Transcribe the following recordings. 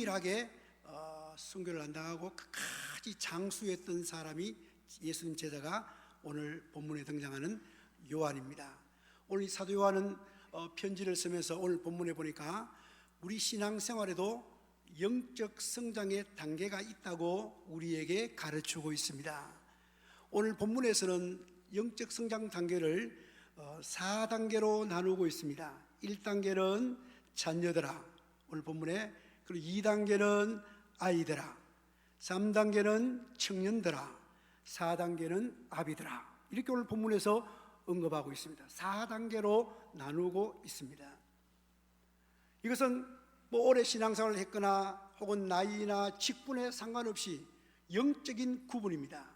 안일하게 순교를 안 당하고 끝까지 장수했던 사람이 예수님 제자가 오늘 본문에 등장하는 요한입니다. 오늘 이 사도 요한은 편지를 쓰면서 오늘 본문에 보니까 우리 신앙생활에도 영적 성장의 단계가 있다고 우리에게 가르치고 있습니다. 오늘 본문에서는 영적 성장 단계를 4단계로 나누고 있습니다. 1단계는 자녀들아, 오늘 본문에, 그리고 2단계는 아이들아, 3단계는 청년들아, 4단계는 아비들아, 이렇게 오늘 본문에서 언급하고 있습니다. 4단계로 나누고 있습니다. 이것은 오래 신앙생활을 했거나 혹은 나이나 직분에 상관없이 영적인 구분입니다.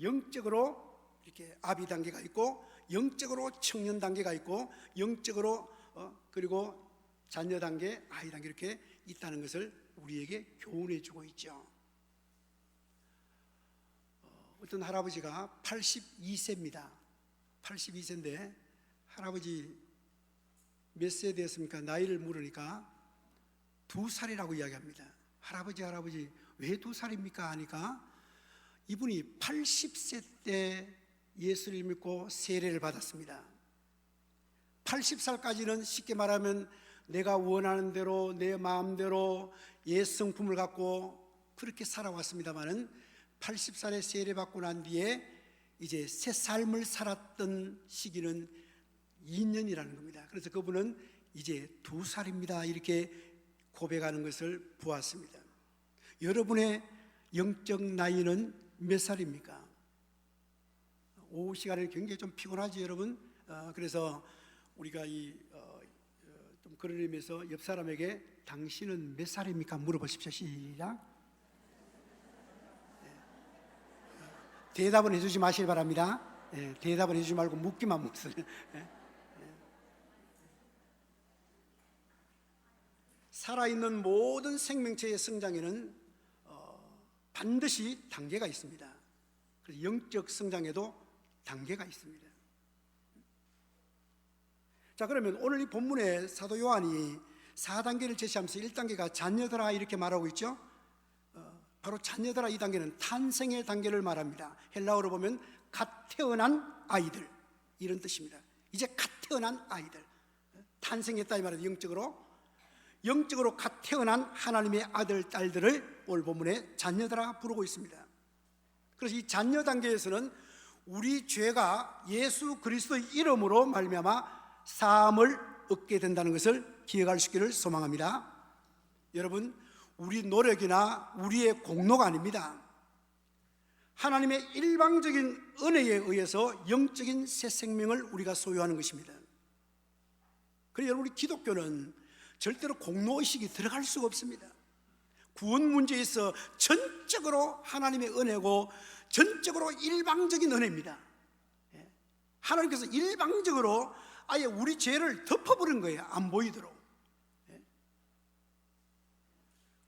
영적으로 이렇게 아비 단계가 있고, 영적으로 청년 단계가 있고, 영적으로 그리고 자녀 단계, 아이 단계, 이렇게 있다는 것을 우리에게 교훈해 주고 있죠. 어떤 할아버지가 82세입니다. 82세인데 할아버지 몇 세 됐습니까? 나이를 물으니까 2살이라고 이야기합니다. 할아버지 왜 2살입니까? 하니까 이분이 80세 때 예수를 믿고 세례를 받았습니다. 80살까지는 쉽게 말하면 내가 원하는 대로 내 마음대로 옛 성품을 갖고 그렇게 살아왔습니다마는 80살에 세례받고 난 뒤에 이제 새 삶을 살았던 시기는 2년이라는 겁니다. 그래서 그분은 이제 2살입니다 이렇게 고백하는 것을 보았습니다. 여러분의 영적 나이는 몇 살입니까? 오후 시간에 굉장히 좀 피곤하지 여러분? 그래서 우리가 좀 그런 의미에서 옆 사람에게 당신은 몇 살입니까? 물어보십시오. 시작. 대답은 해주지 마시기 바랍니다. 대답은 해주지 말고 묻기만 묻으세요. 살아있는 모든 생명체의 성장에는 반드시 단계가 있습니다. 그래서 영적 성장에도 단계가 있습니다. 자, 그러면 오늘 이 본문에 사도 요한이 4단계를 제시하면서 1단계가 자녀들아 이렇게 말하고 있죠. 바로 자녀들아, 이 단계는 탄생의 단계를 말합니다. 헬라어로 보면 갓 태어난 아이들, 이런 뜻입니다. 이제 갓 태어난 아이들, 탄생했다 이 말은 영적으로 갓 태어난 하나님의 아들, 딸들을 오늘 본문에 자녀들아 부르고 있습니다. 그래서 이 자녀 단계에서는 우리 죄가 예수 그리스도의 이름으로 말미암아 사함을 얻게 된다는 것을 기억할 수 있기를 소망합니다. 여러분, 우리 노력이나 우리의 공로가 아닙니다. 하나님의 일방적인 은혜에 의해서 영적인 새 생명을 우리가 소유하는 것입니다. 그래서 우리 기독교는 절대로 공로의식이 들어갈 수가 없습니다. 구원 문제에 있어 전적으로 하나님의 은혜고 전적으로 일방적인 은혜입니다. 하나님께서 일방적으로 아예 우리 죄를 덮어버린 거예요. 안 보이도록.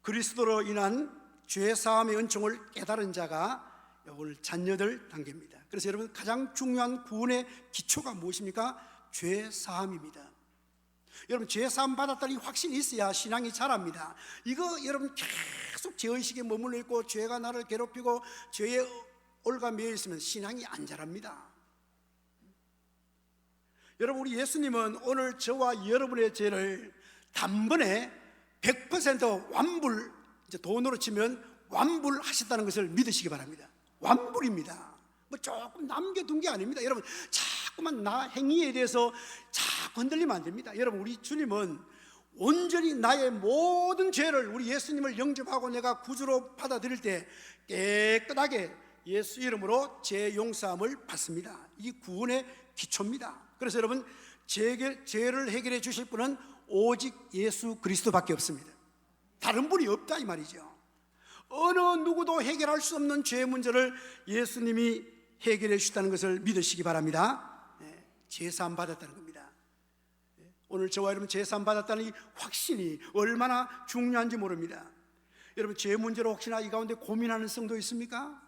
그리스도로 인한 죄사함의 은총을 깨달은 자가 오늘 자녀들 단계입니다. 그래서 여러분, 가장 중요한 구원의 기초가 무엇입니까? 죄사함입니다. 여러분, 죄사함 받았다는 확신이 있어야 신앙이 자랍니다. 이거 여러분 계속 죄의식에 머물러 있고 죄가 나를 괴롭히고 죄에 올가매여 있으면 신앙이 안 자랍니다. 여러분, 우리 예수님은 오늘 저와 여러분의 죄를 단번에 100% 완불, 이제 돈으로 치면 완불하셨다는 것을 믿으시기 바랍니다. 완불입니다. 뭐 조금 남겨둔 게 아닙니다. 여러분, 자꾸만 나 행위에 대해서 자꾸 흔들리면 안 됩니다. 여러분, 우리 주님은 온전히 나의 모든 죄를, 우리 예수님을 영접하고 내가 구주로 받아들일 때 깨끗하게 예수 이름으로 죄 용서함을 받습니다. 이 구원의 기초입니다. 그래서 여러분, 죄를 해결해 주실 분은 오직 예수 그리스도밖에 없습니다. 다른 분이 없다 이 말이죠. 어느 누구도 해결할 수 없는 죄 문제를 예수님이 해결해 주셨다는 것을 믿으시기 바랍니다. 죄사함 받았다는 겁니다. 오늘 저와 여러분, 죄사함 받았다는 이 확신이 얼마나 중요한지 모릅니다. 여러분, 죄 문제로 혹시나 이 가운데 고민하는 성도 있습니까?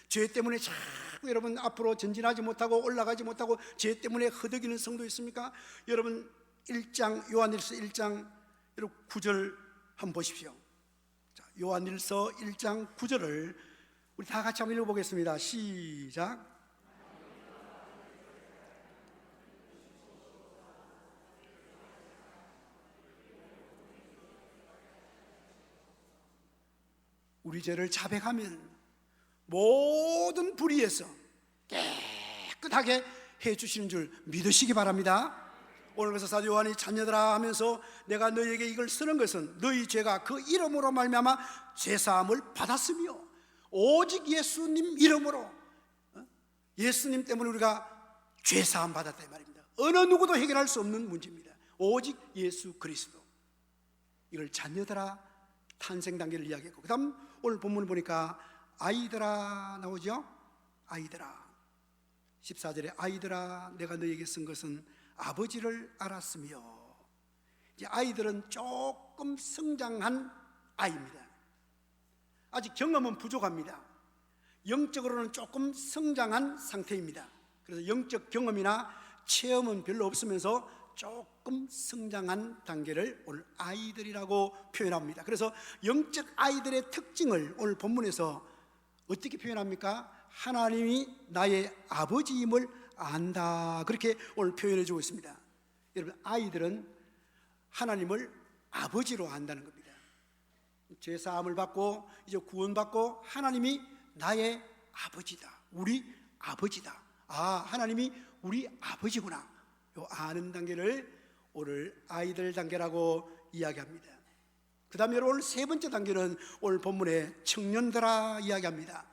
죄 때문에 자꾸 여러분 앞으로 전진하지 못하고 올라가지 못하고 죄 때문에 허덕이는 성도 있습니까? 여러분, 1장 요한일서 1장 여러분 9절 한번 보십시오. 요한일서 1장 9절을 우리 다 같이 한번 읽어보겠습니다. 시작. 우리 죄를 자백하면 모든 불의에서 깨끗하게 해주시는 줄 믿으시기 바랍니다. 오늘 그래서 사도 요한이 자녀들아 하면서 내가 너희에게 이걸 쓰는 것은 너희 죄가 그 이름으로 말미암아 죄사함을 받았으며 오직 예수님 이름으로, 예수님 때문에 우리가 죄사함 받았다 이 말입니다. 어느 누구도 해결할 수 없는 문제입니다. 오직 예수 그리스도. 이걸 자녀들아 탄생 단계를 이야기했고, 그 다음 오늘 본문을 보니까 아이들아 나오죠. 아이들아 14절에 아이들아 내가 너희에게 쓴 것은 아버지를 알았으며. 이제 아이들은 조금 성장한 아이입니다. 아직 경험은 부족합니다. 영적으로는 조금 성장한 상태입니다. 그래서 영적 경험이나 체험은 별로 없으면서 조금 성장한 단계를 오늘 아이들이라고 표현합니다. 그래서 영적 아이들의 특징을 오늘 본문에서 어떻게 표현합니까? 하나님이 나의 아버지임을 안다, 그렇게 오늘 표현해 주고 있습니다. 여러분, 아이들은 하나님을 아버지로 안다는 겁니다. 죄사함을 받고 이제 구원받고 하나님이 나의 아버지다, 우리 아버지다, 아 하나님이 우리 아버지구나, 요 아는 단계를 오늘 아이들 단계라고 이야기합니다. 그 다음에 오늘 세 번째 단계는 오늘 본문에 청년들아 이야기합니다.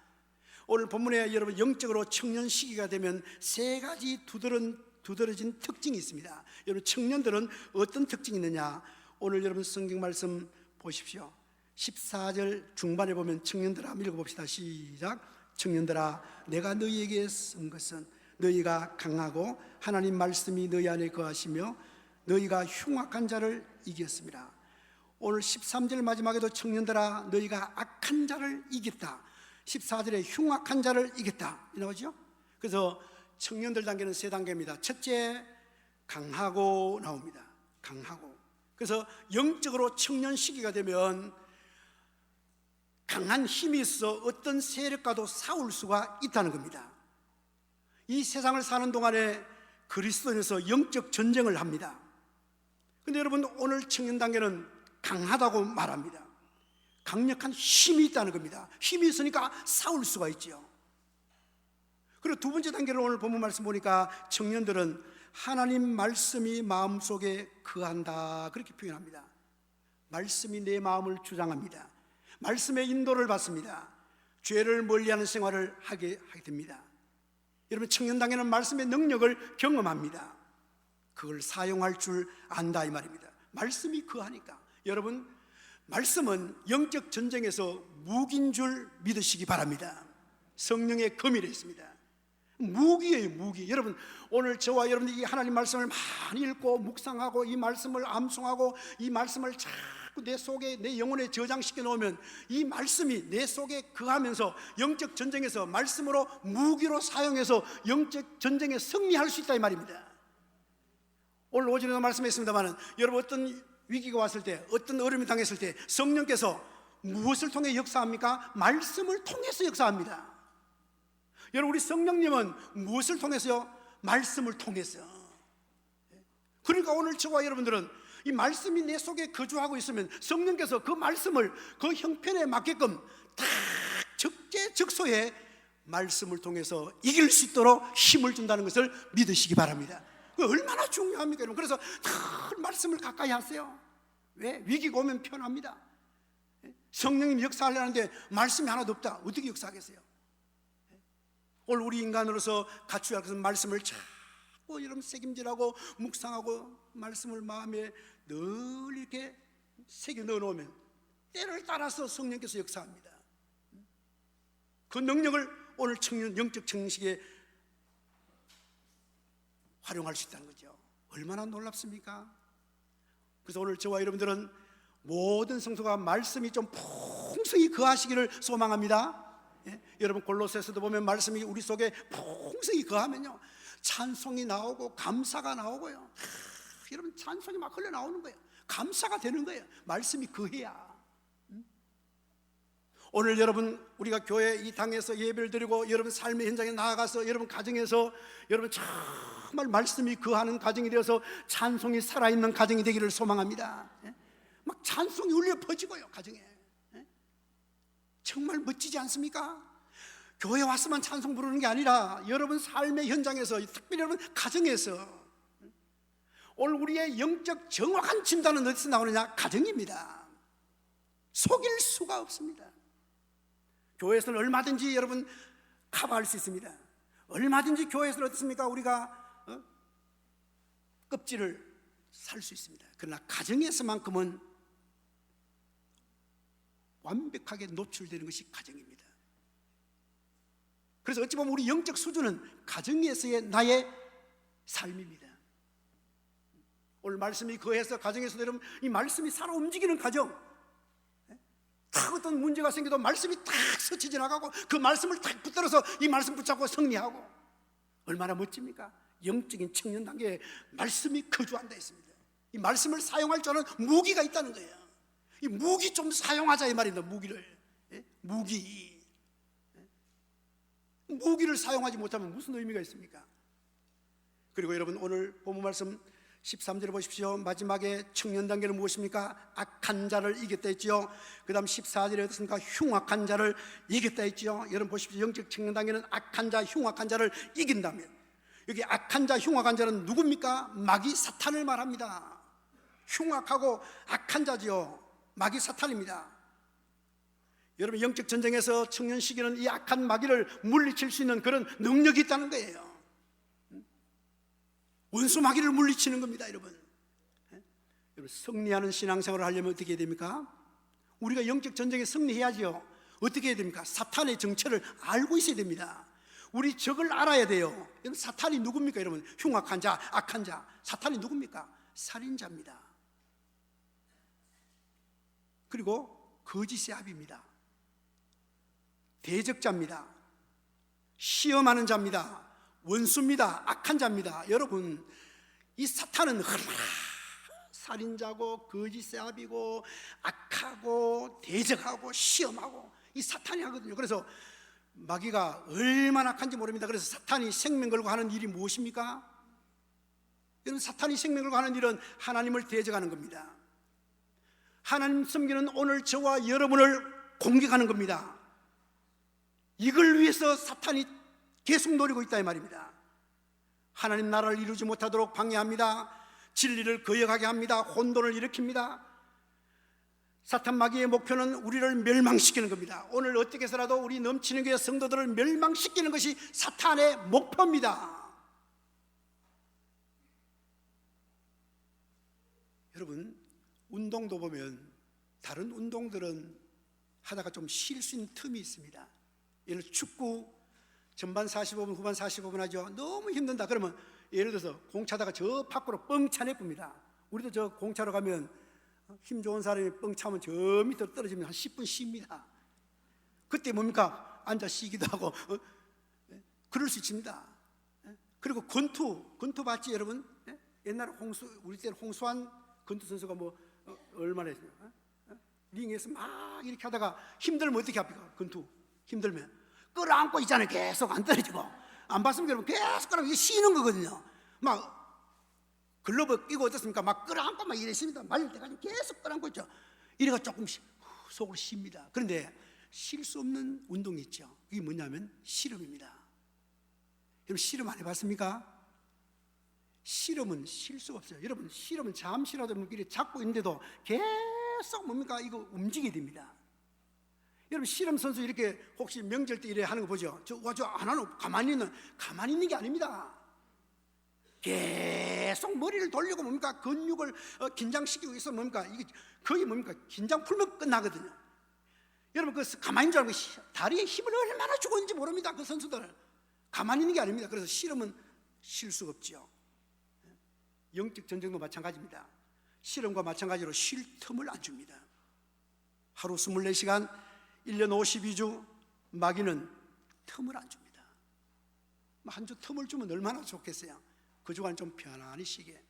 오늘 본문에 여러분 영적으로 청년 시기가 되면 세 가지 두드러진 특징이 있습니다. 여러분 청년들은 어떤 특징이 있느냐? 오늘 여러분 성경 말씀 보십시오. 14절 중반에 보면 청년들아 한번 읽어봅시다. 시작. 청년들아 내가 너희에게 쓴 것은 너희가 강하고 하나님 말씀이 너희 안에 거하시며 너희가 흉악한 자를 이겼습니다. 오늘 13절 마지막에도 청년들아 너희가 악한 자를 이겼다, 14절에 흉악한 자를 이겼다 나오죠. 그래서 청년들 단계는 세 단계입니다. 첫째, 강하고 나옵니다. 강하고. 그래서 영적으로 청년 시기가 되면 강한 힘이 있어 어떤 세력과도 싸울 수가 있다는 겁니다. 이 세상을 사는 동안에 그리스도인에서 영적 전쟁을 합니다. 그런데 여러분 오늘 청년 단계는 강하다고 말합니다. 강력한 힘이 있다는 겁니다. 힘이 있으니까 싸울 수가 있죠. 그리고 두 번째 단계를 오늘 본문 말씀 보니까 청년들은 하나님 말씀이 마음속에 거한다, 그렇게 표현합니다. 말씀이 내 마음을 주장합니다. 말씀의 인도를 받습니다. 죄를 멀리하는 생활을 하게 됩니다. 여러분 청년 단계는 말씀의 능력을 경험합니다. 그걸 사용할 줄 안다 이 말입니다. 말씀이 거하니까. 여러분 말씀은 영적 전쟁에서 무기인 줄 믿으시기 바랍니다. 성령의 검이라 했습니다. 무기예요, 무기. 여러분 오늘 저와 여러분들이 이 하나님 말씀을 많이 읽고 묵상하고 이 말씀을 암송하고 이 말씀을 자꾸 내 속에 내 영혼에 저장시켜 놓으면 이 말씀이 내 속에 거하면서 영적 전쟁에서 말씀으로 무기로 사용해서 영적 전쟁에 승리할 수 있다 이 말입니다. 오늘 오전에도 말씀했습니다만 여러분 어떤 위기가 왔을 때, 어떤 어려움이 당했을 때 성령께서 무엇을 통해 역사합니까? 말씀을 통해서 역사합니다. 여러분 우리 성령님은 무엇을 통해서요? 말씀을 통해서. 그러니까 오늘 저와 여러분들은 이 말씀이 내 속에 거주하고 있으면 성령께서 그 말씀을 그 형편에 맞게끔 다 적재적소에 말씀을 통해서 이길 수 있도록 힘을 준다는 것을 믿으시기 바랍니다. 그 얼마나 중요합니까 여러분? 그래서 다 말씀을 가까이 하세요. 왜? 위기가 오면 편합니다. 성령님 역사하려는데 말씀이 하나도 없다, 어떻게 역사하겠어요? 오늘 우리 인간으로서 갖추어야 할 것은 말씀을 자꾸 여러분 새김질하고 묵상하고 말씀을 마음에 늘 이렇게 새겨 넣어놓으면 때를 따라서 성령께서 역사합니다. 그 능력을 오늘 청년 영적 청식에 활용할 수 있다는 거죠. 얼마나 놀랍습니까? 그래서 오늘 저와 여러분들은 모든 성도가 말씀이 좀 풍성히 거하시기를 소망합니다. 여러분 골로새서도 보면 말씀이 우리 속에 풍성히 거하면요 찬송이 나오고 감사가 나오고요. 여러분 찬송이 막 흘러나오는 거예요. 감사가 되는 거예요. 말씀이 거해야. 오늘 여러분 우리가 교회 이 당에서 예배를 드리고 여러분 삶의 현장에 나아가서 여러분 가정에서 여러분 정말 말씀이 거하는 가정이 되어서 찬송이 살아있는 가정이 되기를 소망합니다. 막 찬송이 울려 퍼지고요 가정에. 정말 멋지지 않습니까? 교회 왔으면 찬송 부르는 게 아니라 여러분 삶의 현장에서, 특별히 여러분 가정에서. 오늘 우리의 영적 정확한 진단은 어디서 나오느냐? 가정입니다. 속일 수가 없습니다. 교회에서는 얼마든지 여러분 커버할 수 있습니다. 얼마든지 교회에서는 어떻습니까? 우리가 껍질을 살 수 있습니다. 그러나 가정에서만큼은 완벽하게 노출되는 것이 가정입니다. 그래서 어찌 보면 우리 영적 수준은 가정에서의 나의 삶입니다. 오늘 말씀이 거해서 가정에서 여러분 이 말씀이 살아 움직이는 가정, 딱 어떤 문제가 생겨도 말씀이 딱 스쳐 지나가고 그 말씀을 딱 붙들어서 이 말씀 붙잡고 승리하고, 얼마나 멋집니까? 영적인 청년 단계에 말씀이 거주한다 했습니다. 이 말씀을 사용할 줄 아는 무기가 있다는 거예요. 이 무기 좀 사용하자 이 말입니다. 무기를. 무기를 사용하지 못하면 무슨 의미가 있습니까? 그리고 여러분 오늘 본문 말씀 13절을 보십시오. 마지막에 청년 단계는 무엇입니까? 악한 자를 이겼다 했죠. 그 다음 14절에 어떻습니까? 흉악한 자를 이겼다 했죠. 여러분 보십시오. 영적 청년 단계는 악한 자, 흉악한 자를 이긴다면, 여기 악한 자, 흉악한 자는 누굽니까? 마귀 사탄을 말합니다. 흉악하고 악한 자지요, 마귀 사탄입니다. 여러분 영적 전쟁에서 청년 시기는 이 악한 마귀를 물리칠 수 있는 그런 능력이 있다는 거예요. 원수 마귀를 물리치는 겁니다, 여러분. 여러분 승리하는 신앙생활을 하려면 어떻게 해야 됩니까? 우리가 영적 전쟁에 승리해야죠. 어떻게 해야 됩니까? 사탄의 정체를 알고 있어야 됩니다. 우리 적을 알아야 돼요. 여러분 사탄이 누굽니까? 여러분 흉악한 자, 악한 자, 사탄이 누굽니까? 살인자입니다. 그리고 거짓의 압입니다. 대적자입니다. 시험하는 자입니다. 원수입니다. 악한 자입니다. 여러분 이 사탄은 살인자고 거짓의 압이고 악하고 대적하고 시험하고 이 사탄이 하거든요. 그래서 마귀가 얼마나 악한지 모릅니다. 그래서 사탄이 생명 걸고 하는 일이 무엇입니까? 여러분 사탄이 생명 걸고 하는 일은 하나님을 대적하는 겁니다. 하나님 섬기는 오늘 저와 여러분을 공격하는 겁니다. 이걸 위해서 사탄이 계속 노리고 있다 이 말입니다. 하나님 나라를 이루지 못하도록 방해합니다. 진리를 거역하게 합니다. 혼돈을 일으킵니다. 사탄 마귀의 목표는 우리를 멸망시키는 겁니다. 오늘 어떻게 해서라도 우리 넘치는 교회 성도들을 멸망시키는 것이 사탄의 목표입니다. 여러분 운동도 보면 다른 운동들은 하다가 좀 쉴 수 있는 틈이 있습니다. 예를 들어 축구 전반 45분 후반 45분 하죠. 너무 힘든다 그러면 예를 들어서 공 차다가 저 밖으로 뻥 차내쁩니다. 우리도 저 공 차러 가면 힘 좋은 사람이 뻥 차면 저 밑으로 떨어지면 한 10분 쉽니다. 그때 뭡니까? 앉아 쉬기도 하고 그럴 수 있습니다. 그리고 권투 봤지 여러분? 옛날에 우리 때는 홍수환 권투 선수가 뭐 얼마나 했어요? 링에서 막 이렇게 하다가 힘들면 어떻게 합니까? 권투 힘들면 끌어안고 있잖아요. 계속 안 떨어지고. 안 봤으면 여러분 계속 끌어안고 이게 쉬는 거거든요. 막 글러브 끼고 어떻습니까? 막 끌어안고 막 이랬습니다. 말릴 때까지 계속 끌어안고 있죠. 이래가 조금씩 속으로 쉽니다. 그런데 쉴 수 없는 운동이 있죠. 그게 뭐냐면 씨름입니다. 여러분 씨름 안 해봤습니까? 씨름은 쉴 수가 없어요. 여러분 씨름은 잠시라도 이렇게 잡고 있는데도 계속 뭡니까? 이거 움직여야 됩니다. 여러분 씨름 선수 이렇게 혹시 명절 때 이래 하는 거 보죠? 저 안 하는 가만히 있는 게 아닙니다. 계속 머리를 돌리고 뭡니까? 근육을 긴장시키고 있어 뭡니까? 이게 거의 뭡니까? 긴장 풀면 끝나거든요. 여러분 그 가만히 있는 줄 알고 다리에 힘을 얼마나 주고 있는지 모릅니다. 그 선수들 가만히 있는 게 아닙니다. 그래서 씨름은 쉴 수가 없죠. 영적 전쟁도 마찬가지입니다. 씨름과 마찬가지로 쉴 틈을 안 줍니다. 하루 24시간 1년 52주 마귀는 틈을 안 줍니다. 한 주 틈을 주면 얼마나 좋겠어요. 그 주간 좀 편안히 쉬게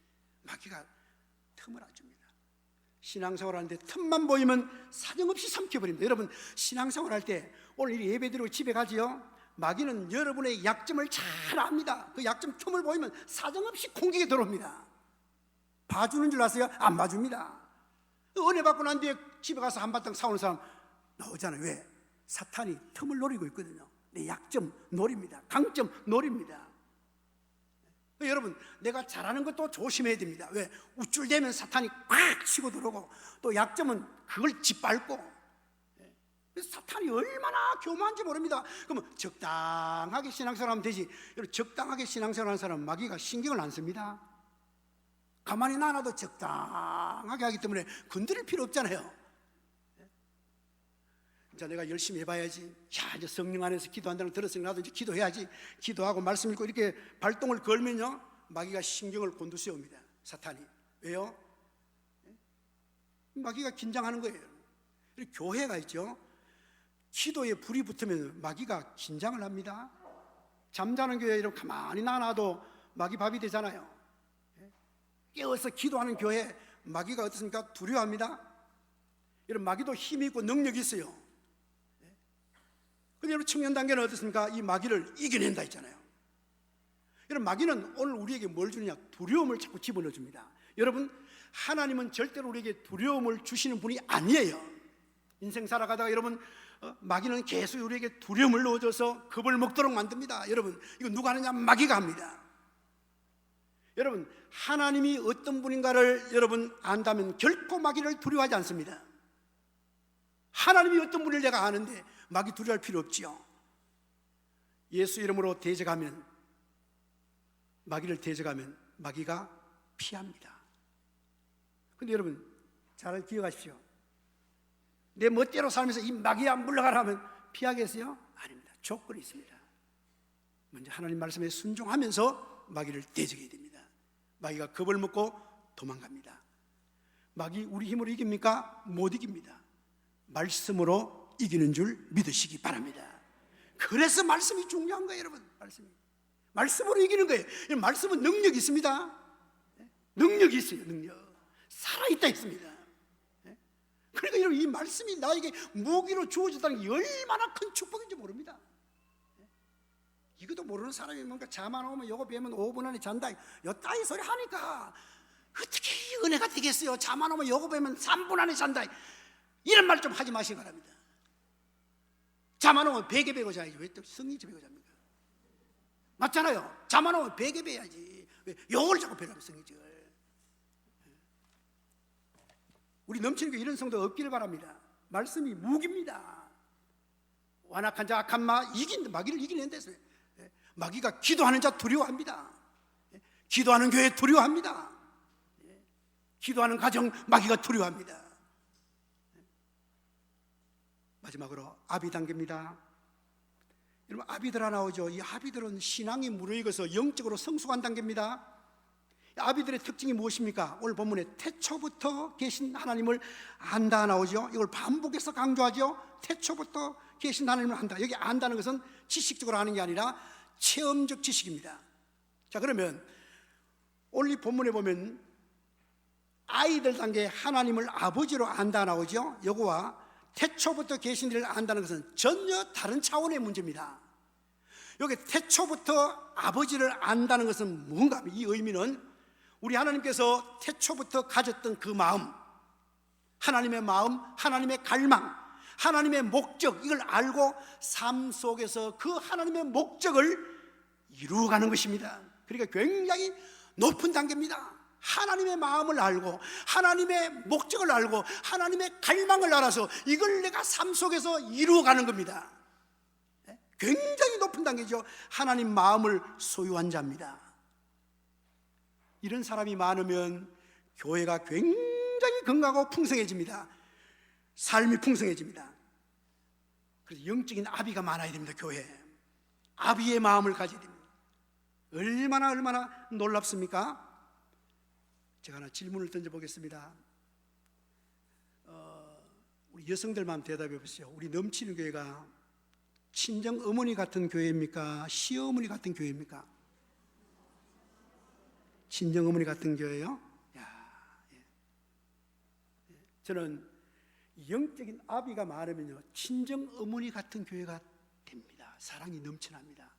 마귀가 틈을 안 줍니다. 신앙생활 하는데 틈만 보이면 사정없이 삼켜버립니다. 여러분, 신앙생활 할 때 오늘 이 예배드리고 집에 가지요, 마귀는 여러분의 약점을 잘 압니다. 그 약점 틈을 보이면 사정없이 공격에 들어옵니다. 봐주는 줄 아세요? 안 봐줍니다. 은혜 받고 난 뒤에 집에 가서 한바탕 사오는 사람 나오잖아요. 왜? 사탄이 틈을 노리고 있거든요. 내 약점 노립니다. 강점 노립니다. 여러분, 내가 잘하는 것도 조심해야 됩니다. 왜? 우쭐대면 사탄이 꽉 치고 들어오고, 또 약점은 그걸 짓밟고. 사탄이 얼마나 교만한지 모릅니다. 그러면 적당하게 신앙생활 하면 되지. 여러분, 적당하게 신앙생활 하는 사람은 마귀가 신경을 안 씁니다. 가만히 놔놔도 적당하게 하기 때문에 건드릴 필요 없잖아요. 자, 내가 열심히 해봐야지. 야, 이제 성령 안에서 기도한다는 걸 들었으니 나도 이제 기도해야지. 기도하고 말씀 읽고 이렇게 발동을 걸면요, 마귀가 신경을 곤두세웁니다. 사탄이. 왜요? 마귀가 긴장하는 거예요. 교회가 있죠. 기도에 불이 붙으면 마귀가 긴장을 합니다. 잠자는 교회 이렇게 가만히 놔놔도 마귀 밥이 되잖아요. 깨어서 기도하는 교회 마귀가 어떻습니까? 두려워합니다. 이런 마귀도 힘이 있고 능력이 있어요. 근데 여러분, 청년 단계는 어떻습니까? 이 마귀를 이겨낸다 했잖아요. 이런 마귀는 오늘 우리에게 뭘 주느냐? 두려움을 자꾸 집어넣어 줍니다. 여러분, 하나님은 절대로 우리에게 두려움을 주시는 분이 아니에요. 인생 살아가다가 여러분, 마귀는 계속 우리에게 두려움을 넣어줘서 겁을 먹도록 만듭니다. 여러분, 이거 누가 하느냐? 마귀가 합니다. 여러분, 하나님이 어떤 분인가를 여러분 안다면 결코 마귀를 두려워하지 않습니다. 하나님이 어떤 분을 내가 아는데 마귀 두려워할 필요 없지요. 예수 이름으로 대적하면, 마귀를 대적하면 마귀가 피합니다. 근데 여러분, 잘 기억하십시오. 내 멋대로 살면서 이 마귀 안 물러가라 하면 피하겠어요? 아닙니다. 조건이 있습니다. 먼저 하나님 말씀에 순종하면서 마귀를 대적해야 됩니다. 마귀가 겁을 먹고 도망갑니다. 마귀 우리 힘으로 이깁니까? 못 이깁니다. 말씀으로 이기는 줄 믿으시기 바랍니다. 그래서 말씀이 중요한 거예요, 여러분. 말씀으로 이기는 거예요. 말씀은 능력이 있습니다. 능력이 있어요. 능력. 살아있다 했습니다. 그러니까 여러분, 이 말씀이 나에게 무기로 주어졌다는 게 얼마나 큰 축복인지 모릅니다. 이것도 모르는 사람이 뭔가 잠 안 오면 요거 배우면 5분 안에 잔다, 요 따위 소리 하니까 어떻게 은혜가 되겠어요? 잠 안 오면 요거 배우면 3분 안에 잔다, 이런 말 좀 하지 마시기 바랍니다. 잠 안 오면 베개 베고 자야지. 왜 또 성경책 베고 잡니까? 맞잖아요. 잠 안 오면 베개 베야지. 왜 요걸 자꾸 베라고 성경책을. 우리 넘치는 게 이런 성도가 없기를 바랍니다. 말씀이 무기입니다. 완악한 자 악한 마귀를 이기는 데서 마귀가 기도하는 자 두려워합니다. 기도하는 교회 두려워합니다. 기도하는 가정 마귀가 두려워합니다. 마지막으로 아비 단계입니다. 여러분, 아비들아 나오죠. 이 아비들은 신앙이 무르익어서 영적으로 성숙한 단계입니다. 아비들의 특징이 무엇입니까? 오늘 본문에 태초부터 계신 하나님을 안다 나오죠. 이걸 반복해서 강조하죠. 태초부터 계신 하나님을 안다. 여기 안다는 것은 지식적으로 아는 게 아니라 체험적 지식입니다. 자, 그러면 오늘 이 본문에 보면 아이들 단계에 하나님을 아버지로 안다 나오죠. 요거와 태초부터 계신 이를 안다는 것은 전혀 다른 차원의 문제입니다. 여기 태초부터 아버지를 안다는 것은 뭔가, 이 의미는 우리 하나님께서 태초부터 가졌던 그 마음, 하나님의 마음, 하나님의 갈망, 하나님의 목적, 이걸 알고 삶 속에서 그 하나님의 목적을 이루어가는 것입니다. 그러니까 굉장히 높은 단계입니다. 하나님의 마음을 알고 하나님의 목적을 알고 하나님의 갈망을 알아서 이걸 내가 삶 속에서 이루어가는 겁니다. 굉장히 높은 단계죠. 하나님 마음을 소유한 자입니다. 이런 사람이 많으면 교회가 굉장히 건강하고 풍성해집니다. 삶이 풍성해집니다. 그래서 영적인 아비가 많아야 됩니다. 교회에 아비의 마음을 가져야 됩니다. 얼마나 놀랍습니까? 제가 하나 질문을 던져보겠습니다. 우리 여성들만 대답해 보시죠. 우리 넘치는 교회가 친정 어머니 같은 교회입니까? 시어머니 같은 교회입니까? 친정 어머니 같은 교회요? 야, 예. 저는 영적인 아비가 많으면요, 친정 어머니 같은 교회가 됩니다. 사랑이 넘쳐납니다.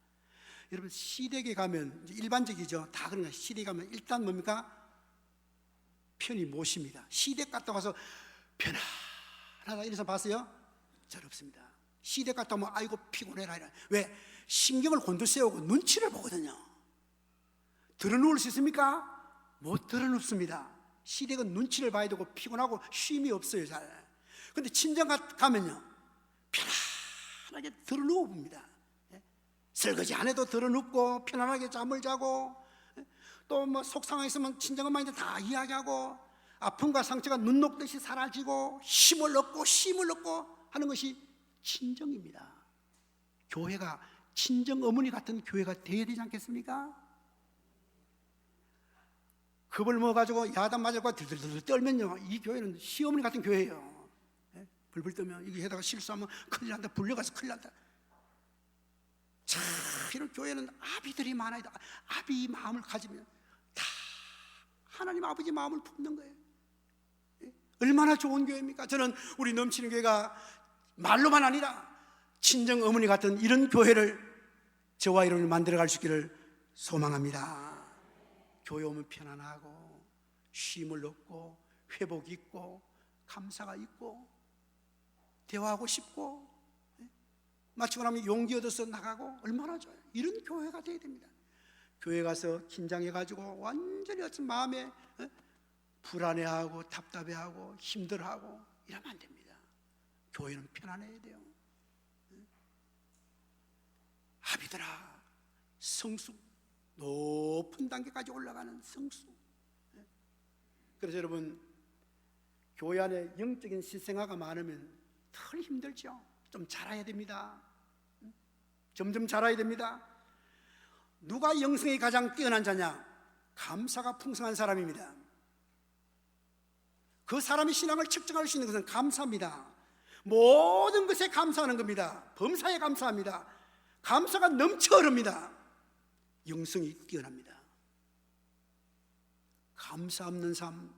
여러분, 시댁에 가면 이제 일반적이죠. 다 그런가. 시댁에 가면 일단 뭡니까? 편히 모십니다. 시댁 갔다 와서 편안하다 이래서 봤어요? 잘 없습니다. 시댁 갔다 오면 아이고 피곤해라 이래. 왜? 신경을 곤두세우고 눈치를 보거든요. 들어누울 수 있습니까? 못 들어눕습니다. 시댁은 눈치를 봐야 되고 피곤하고 쉼이 없어요. 잘. 근데 친정 가면요, 편안하게 들어누워 봅니다. 설거지 안 해도 들어눕고 편안하게 잠을 자고, 또 뭐 속상해 있으면 친정엄마한테 다 이야기하고, 아픔과 상처가 눈 녹듯이 사라지고 힘을 얻고 쉼을 얻고 하는 것이 친정입니다. 교회가 친정 어머니 같은 교회가 되어야 되지 않겠습니까? 겁을 먹어가지고 야단 맞을 거 들들들 떨면요, 이 교회는 시어머니 같은 교회예요. 불불 떠면 이거 해다가 실수하면 큰일 난다, 불려가서 큰일 난다. 자, 이런 교회는 아비들이 많아요. 아비 마음을 가지면 다 하나님 아버지 마음을 품는 거예요. 얼마나 좋은 교회입니까? 저는 우리 넘치는 교회가 말로만 아니라 친정 어머니 같은 이런 교회를 저와 여러분이 만들어갈 수 있기를 소망합니다. 교회 오면 편안하고 쉼을 얻고 회복 있고 감사가 있고 대화하고 싶고, 마치고 나면 용기 얻어서 나가고 얼마나 좋아요. 이런 교회가 되어야 됩니다. 교회 가서 긴장해가지고 완전히 어떤 마음에 불안해하고 답답해하고 힘들어하고 이러면 안 됩니다. 교회는 편안해야 돼요. 아비들아, 성숙, 높은 단계까지 올라가는 성숙. 그래서 여러분, 교회 안에 영적인 실생활가 많으면 덜 힘들죠. 좀 자라야 됩니다. 점점 자라야 됩니다. 누가 영성이 가장 뛰어난 자냐? 감사가 풍성한 사람입니다. 그 사람의 신앙을 측정할 수 있는 것은 감사입니다. 모든 것에 감사하는 겁니다. 범사에 감사합니다. 감사가 넘쳐 흐릅니다. 영성이 뛰어납니다. 감사 없는 삶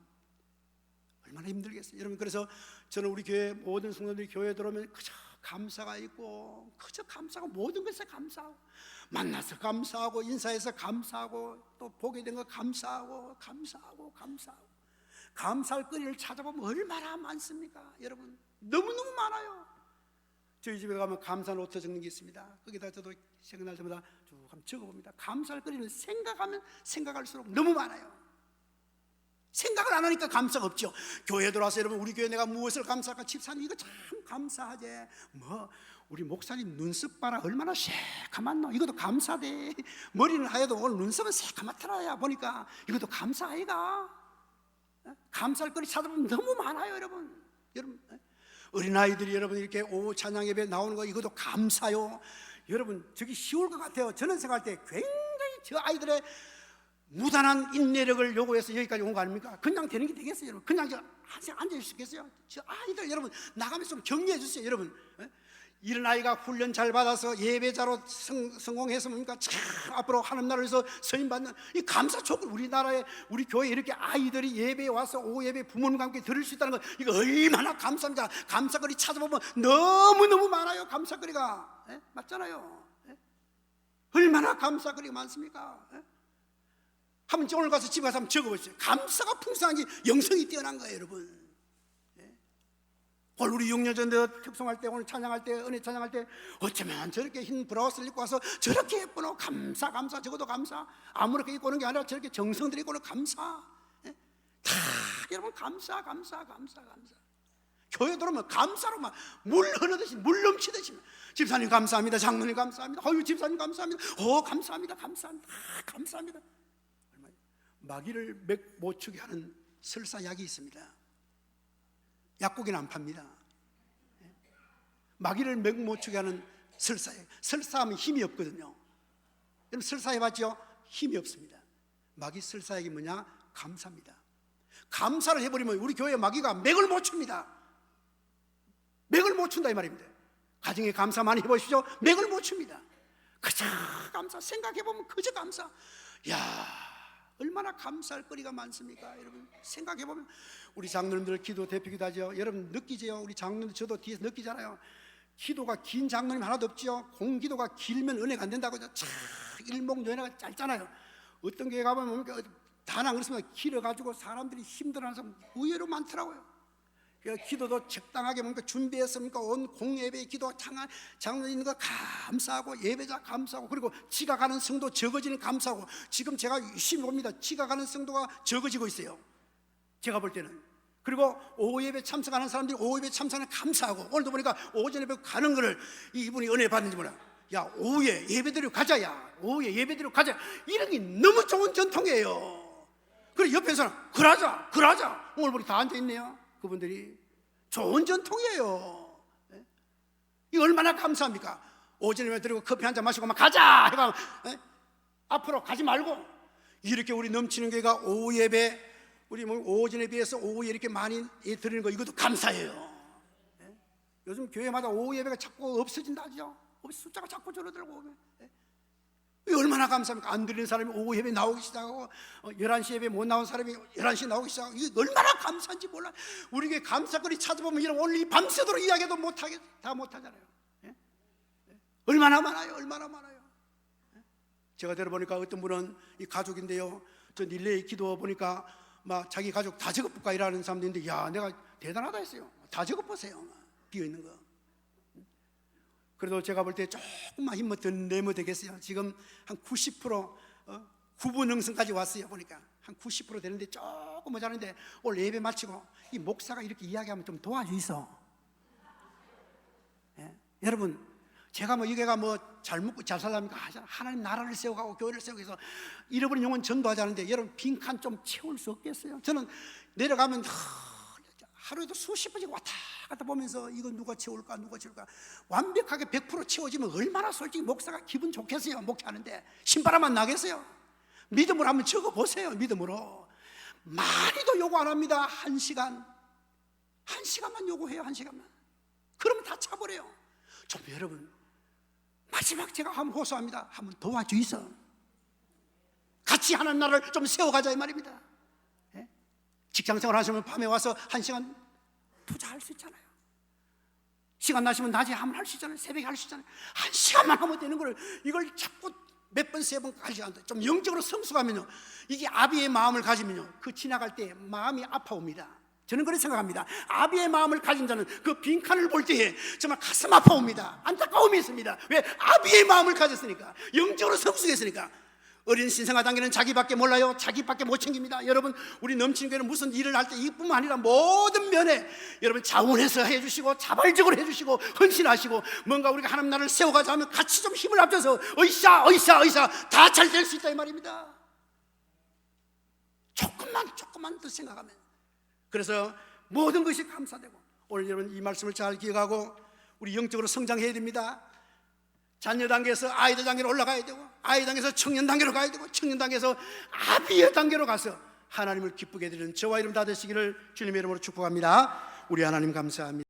얼마나 힘들겠어요. 여러분, 그래서 저는 우리 교회 모든 성도들이 교회에 들어오면 그저 감사가 있고, 그저 감사하고, 모든 것에 감사하고, 만나서 감사하고, 인사해서 감사하고, 또 보게 된 거 감사하고, 감사할 거리를 찾아보면 얼마나 많습니까? 여러분, 너무너무 많아요. 저희 집에 가면 감사 노트 적는 게 있습니다. 거기다 저도 생각날 때마다 쭉 한번 적어봅니다. 감사할 거리는 생각하면 생각할수록 너무 많아요. 생각을 안 하니까 감사가 없죠. 교회에 들어와서 여러분, 우리 교회 내가 무엇을 감사할까? 집사님 이거 참 감사하지. 뭐 우리 목사님 눈썹 봐라, 얼마나 새카맣노. 이것도 감사돼. 머리는 하얘도 오늘 눈썹은 새카맣더라야 보니까 이것도 감사 아이가. 감사할 거리 찾아보면 너무 많아요. 여러분, 어린아이들이 여러분 이렇게 오후 찬양 예배 나오는 거, 이것도 감사요. 여러분, 저기 쉬울 것 같아요. 저는 생각할 때 굉장히 저 아이들의 무단한 인내력을 요구해서 여기까지 온 거 아닙니까? 그냥 되는 게 되겠어요, 여러분? 그냥 저 앉아 있겠어요? 저 아이들 여러분 나가면서 좀 격려해 주세요, 여러분. 이런 아이가 훈련 잘 받아서 예배자로 성공해서 뭡니까? 참 앞으로 하나님 나라에서 서임 받는 이 감사 조건. 우리나라에 우리 교회 이렇게 아이들이 예배에 와서 오후 예배 부모님과 함께 들을 수 있다는 거, 이거 얼마나 감사합니다. 감사거리 찾아보면 너무너무 많아요. 감사거리가. 맞잖아요. 얼마나 감사거리가 많습니까? 한번 오늘 가서 집에 가서 한번 적어보세요. 감사가 풍성한 게 영성이 뛰어난 거예요, 여러분. 오늘 우리 6년 전에 특송할 때, 오늘 찬양할 때, 은혜 찬양할 때, 어쩌면 저렇게 흰 브라우스를 입고 와서 저렇게 예쁘노? 감사, 적어도 감사. 아무렇게 입고 오는 게 아니라 저렇게 정성들이 입고 오는 감사. 다 여러분 감사. 교회 들어오면 감사로 막 물 흐르듯이, 물 넘치듯이, 집사님 감사합니다, 장로님 감사합니다, 어유 집사님 감사합니다, 감사합니다. 마귀를 맥 못 추게 하는 설사약이 있습니다. 약국에는 안 팝니다. 마귀를 맥 못 추게 하는 설사약. 설사하면 힘이 없거든요. 여러분 설사해봤죠? 힘이 없습니다. 마귀 설사약이 뭐냐? 감사입니다. 감사를 해버리면 우리 교회 마귀가 맥을 못 춥니다. 맥을 못 춘다 이 말입니다. 가정에 감사 많이 해보십시오. 맥을 못 춥니다. 그저 감사. 생각해보면 그저 감사. 야, 얼마나 감사할 거리가 많습니까? 여러분 생각해 보면 우리 장로님들 기도 대표기도 하죠. 여러분 느끼세요? 우리 장로님들 저도 뒤에서 느끼잖아요. 기도가 긴 장로님 하나도 없지요. 공기도가 길면 은혜가 안 된다고 하죠. 참 일목요연하가 짧잖아요. 어떤 교회 가보면 다낭 그렇습니다. 길어가지고 사람들이 힘들어하는 사람 의외로 많더라고요. 기도도 적당하게 뭔가 준비해서 온 공예배 기도 장로 있는 거 감사하고 예배자 감사하고 그리고 지각하는 성도 적어지는 감사하고 지금 제가 유심히 봅니다. 지각하는 성도가 적어지고 있어요. 제가 볼 때는. 그리고 오후 예배 참석하는 사람들이 오후 예배 참석하는 감사하고 오늘도 보니까 오전 예배 가는 거를 이분이 은혜 받는지 몰라. 야 오후에 예배드리러 가자. 야 오후에 예배드리러 가자. 이런 게 너무 좋은 전통이에요. 그리고 옆에서는 그러자. 오늘 보니 다 앉아있네요. 그분들이 좋은 전통이에요. 이 얼마나 감사합니까? 오전에 드리고 커피 한잔 마시고 막 가자 해가 앞으로 가지 말고 이렇게 우리 넘치는 교회가 오후 예배 우리 뭐 오전에 비해서 오후에 이렇게 많이 드리는 거 이것도 감사해요. 요즘 교회마다 오후 예배가 자꾸 없어진다죠. 숫자가 자꾸 줄어들고 얼마나 감사합니까? 안 드리는 사람이 오후 예배 나오기 시작하고 11시 예배 못 나온 사람이 11시에 나오기 시작하고 이게 얼마나 감사한지 몰라. 우리 교회 감사거리 찾아보면 이런 오늘 이 밤새도록 이야기도 다 못하잖아요. 얼마나 많아요. 제가 들어보니까 어떤 분은 이 가족인데요, 저 릴레이 기도 보니까 막 자기 가족 다 적어볼까 이라는 사람도 있는데 야 내가 대단하다 했어요. 다 적어보세요. 비어있는 거. 그래도 제가 볼 때 조금만 힘을 더 내면 되겠어요. 지금 한 90% 9분 응성까지 왔어요. 보니까 한 90% 되는데 조금 모자란데 오늘 예배 마치고 이 목사가 이렇게 이야기하면 좀 도와주이소. 여러분 제가 뭐 이게가 뭐 잘 먹고 잘 살랍니까? 하나님 나라를 세워가고 교회를 세우기 위해서 잃어버린 영혼 전도하자는데 여러분 빈칸 좀 채울 수 없겠어요? 저는 내려가면 하루에도 수십 번씩 왔다 갔다 보면서 이거 누가 채울까 완벽하게 100% 채워지면 얼마나 솔직히 목사가 기분 좋겠어요. 목회하는데 신바람만 나겠어요. 믿음으로 한번 적어보세요. 믿음으로 많이도 요구 안 합니다. 1시간만 요구해요. 1시간만. 그러면 다 차버려요. 좀 여러분 마지막 제가 한번 호소합니다. 한번 도와주이소. 같이 하는 날을 좀 세워가자 이 말입니다. 직장생활 하시면 밤에 와서 1시간 투자할 수 있잖아요. 시간 나시면 낮에 한번 할 수 있잖아요. 새벽에 할 수 있잖아요. 1시간만 하면 되는 걸 이걸 자꾸 몇 번, 세 번 가지 않는다. 좀 영적으로 성숙하면요, 이게 아비의 마음을 가지면요, 그 지나갈 때 마음이 아파옵니다. 저는 그렇게 생각합니다. 아비의 마음을 가진 자는 그 빈칸을 볼 때에 정말 가슴 아파옵니다. 안타까움이 있습니다. 왜? 아비의 마음을 가졌으니까, 영적으로 성숙했으니까. 어린 신생아 단계는 자기밖에 몰라요. 자기밖에 못 챙깁니다. 여러분 우리 넘치는 교회는 무슨 일을 할 때 이뿐만 아니라 모든 면에 여러분 자원해서 해주시고 자발적으로 해주시고 헌신하시고 뭔가 우리가 하나님 나라를 세워가자 하면 같이 좀 힘을 합쳐서 어이샤 다 잘 될 수 있다 이 말입니다. 조금만 더 생각하면. 그래서 모든 것이 감사되고 오늘 여러분 이 말씀을 잘 기억하고 우리 영적으로 성장해야 됩니다. 자녀 단계에서 아이들 단계로 올라가야 되고 아이 단계에서 청년 단계로 가야 되고 청년 단계에서 아비의 단계로 가서 하나님을 기쁘게 드리는 저와 이름 다 되시기를 주님의 이름으로 축복합니다. 우리 하나님 감사합니다.